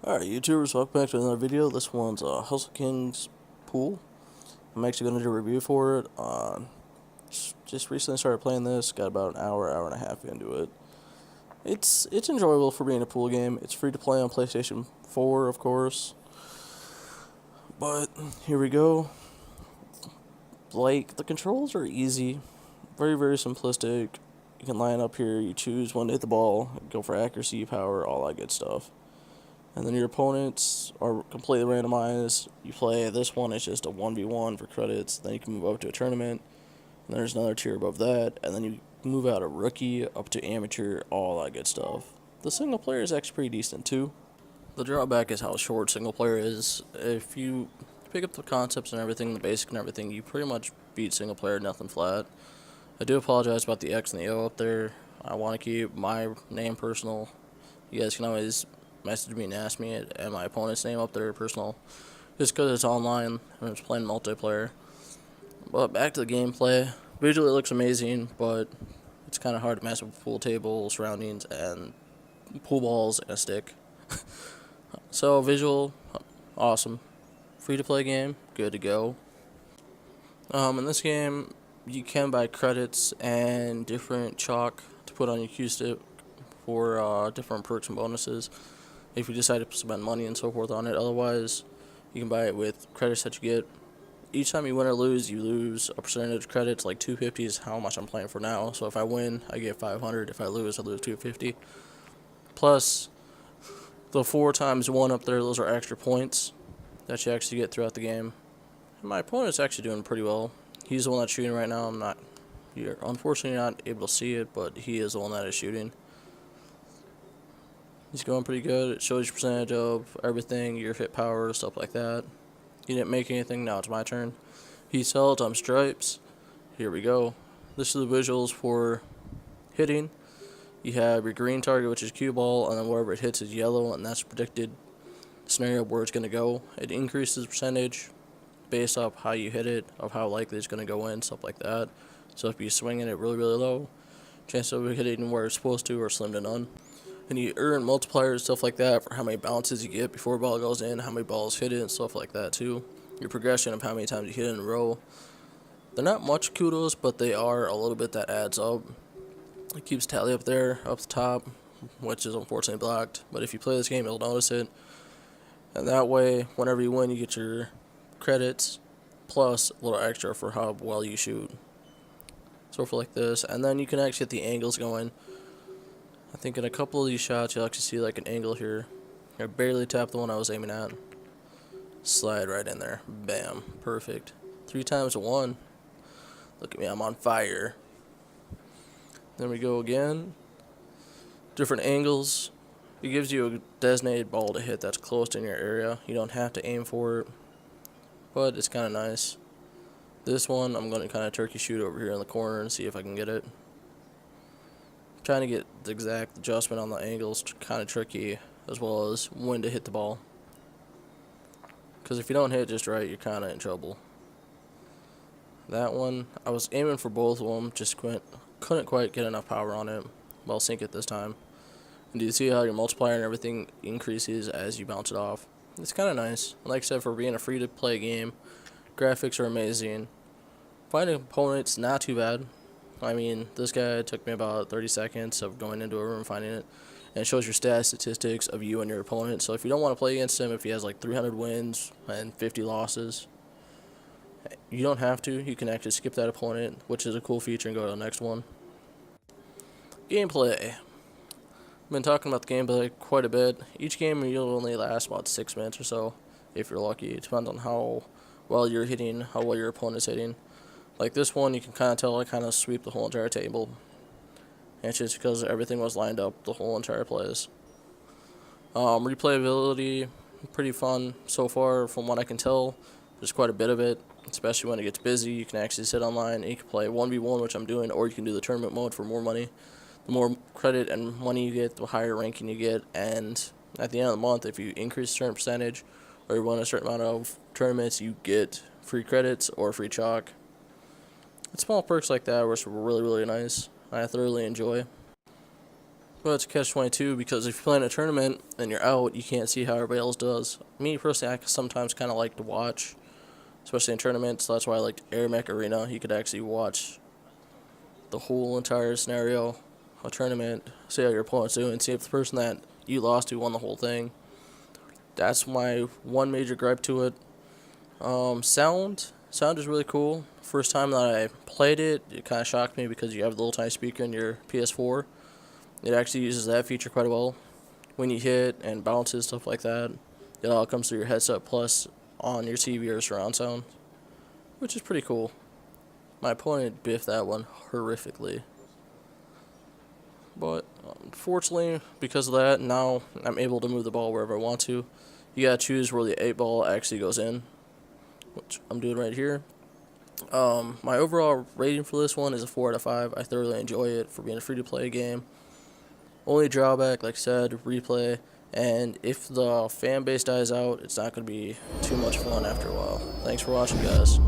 Alright, YouTubers, welcome back to another video. This one's Hustle King's Pool. I'm actually going to do a review for it. Just recently started playing this, got about an hour and a half into it. It's enjoyable for being a pool game. It's free to play on PlayStation 4, of course. But, here we go. Like, the controls are easy. Very simplistic. You can line up here, you choose when to hit the ball, go for accuracy, power, all that good stuff. And then your opponents are completely randomized. You play this one, it's just a 1v1 for credits. Then you can move up to a tournament. And there's another tier above that. And then you move out of rookie up to amateur, all that good stuff. The single player is actually pretty decent too. The drawback is how short single player is. If you pick up the concepts and everything, the basic and everything, you pretty much beat single player, nothing flat. I do apologize about the X and the O up there. I want to keep my name personal. You guys can always message me and ask me it, and my opponent's name up there personal, just because it's online and it's playing multiplayer. But back to the gameplay. Visually it looks amazing, but it's kind of hard to mess with pool table surroundings and pool balls and a stick. So visual, awesome. Free to play game, good to go. In this game you can buy credits and different chalk to put on your cue stick for different perks and bonuses if you decide to spend money and so forth on it. Otherwise, you can buy it with credits that you get. Each time you win or lose, you lose a percentage of credits. Like 250 is how much I'm playing for now. So if I win, I get 500. If I lose, I lose 250. Plus, the 4 times 1 up there, those are extra points that you actually get throughout the game. And my opponent's actually doing pretty well. He's the one that's shooting right now. You're unfortunately not able to see it, but he is the one that is shooting. He's going pretty good. It shows your percentage of everything, your hit power, stuff like that. He didn't make anything. Now it's my turn. He's held. I'm stripes. Here we go. This is the visuals for hitting. You have your green target, which is cue ball, and then wherever it hits is yellow, and that's predicted scenario where it's going to go. It increases percentage based off how you hit it, of how likely it's going to go in, stuff like that. So if you swing it really low, chance of hitting where it's supposed to are slim to none. And you earn multipliers, stuff like that, for how many bounces you get before a ball goes in, how many balls hit it, and stuff like that too. Your progression of how many times you hit it in a row. They're not much kudos, but they are a little bit that adds up. It keeps tally up there, up the top, which is unfortunately blocked. But if you play this game, you'll notice it. And that way, whenever you win, you get your credits, plus a little extra for how well you shoot. So for like this, and then you can actually get the angles going. I think in a couple of these shots you'll actually see like an angle here. I barely tapped the one I was aiming at. Slide right in there. Bam. Perfect. 3 times 1. Look at me, I'm on fire. Then we go again. Different angles. It gives you a designated ball to hit that's close in your area. You don't have to aim for it, but it's kind of nice. This one I'm going to kind of turkey shoot over here in the corner and see if I can get it. Trying to get the exact adjustment on the angles kind of tricky, as well as when to hit the ball. Because if you don't hit just right, you're kind of in trouble. That one, I was aiming for both of them, just couldn't quite get enough power on it. But I'll sink it this time. And do you see how your multiplier and everything increases as you bounce it off? It's kind of nice. Like I said, for being a free-to-play game, graphics are amazing. Finding opponents, not too bad. I mean, this guy took me about 30 seconds of going into a room and finding it. And it shows your stat statistics of you and your opponent. So if you don't want to play against him, if he has like 300 wins and 50 losses, you don't have to. You can actually skip that opponent, which is a cool feature, and go to the next one. Gameplay. I've been talking about the gameplay quite a bit. Each game will only last about 6 minutes or so, if you're lucky. It depends on how well you're hitting, how well your opponent's hitting. Like this one, you can kind of tell I kind of sweep the whole entire table. And it's just because everything was lined up the whole entire plays. Replayability, pretty fun so far from what I can tell. There's quite a bit of it, especially when it gets busy. You can actually sit online and you can play 1v1, which I'm doing, or you can do the tournament mode for more money. The more credit and money you get, the higher ranking you get. And at the end of the month, if you increase a certain percentage or you win a certain amount of tournaments, you get free credits or free chalk. It's small perks like that which are really nice. I thoroughly enjoy. But it's catch-22 because if you're playing a tournament and you're out, you can't see how everybody else does. Me personally, I sometimes kind of like to watch, especially in tournaments. So that's why I like Air Mech Arena. You could actually watch the whole entire scenario, a tournament, see how your opponent's doing, see if the person that you lost to won the whole thing. That's my one major gripe to it. Sound is really cool. First time that I played it, it kind of shocked me because you have the little tiny speaker in your PS4. It actually uses that feature quite well. When you hit and bounces, stuff like that, it all comes through your headset plus on your TV or surround sound, which is pretty cool. My opponent biffed that one horrifically. But unfortunately, because of that, now I'm able to move the ball wherever I want to. You gotta choose where the 8 ball actually goes in, which I'm doing right here. My overall rating for this one is a 4 out of 5. I thoroughly enjoy it for being a free-to-play game. Only drawback, like I said, replay, and if the fan base dies out, it's not going to be too much fun after a while. Thanks for watching, guys.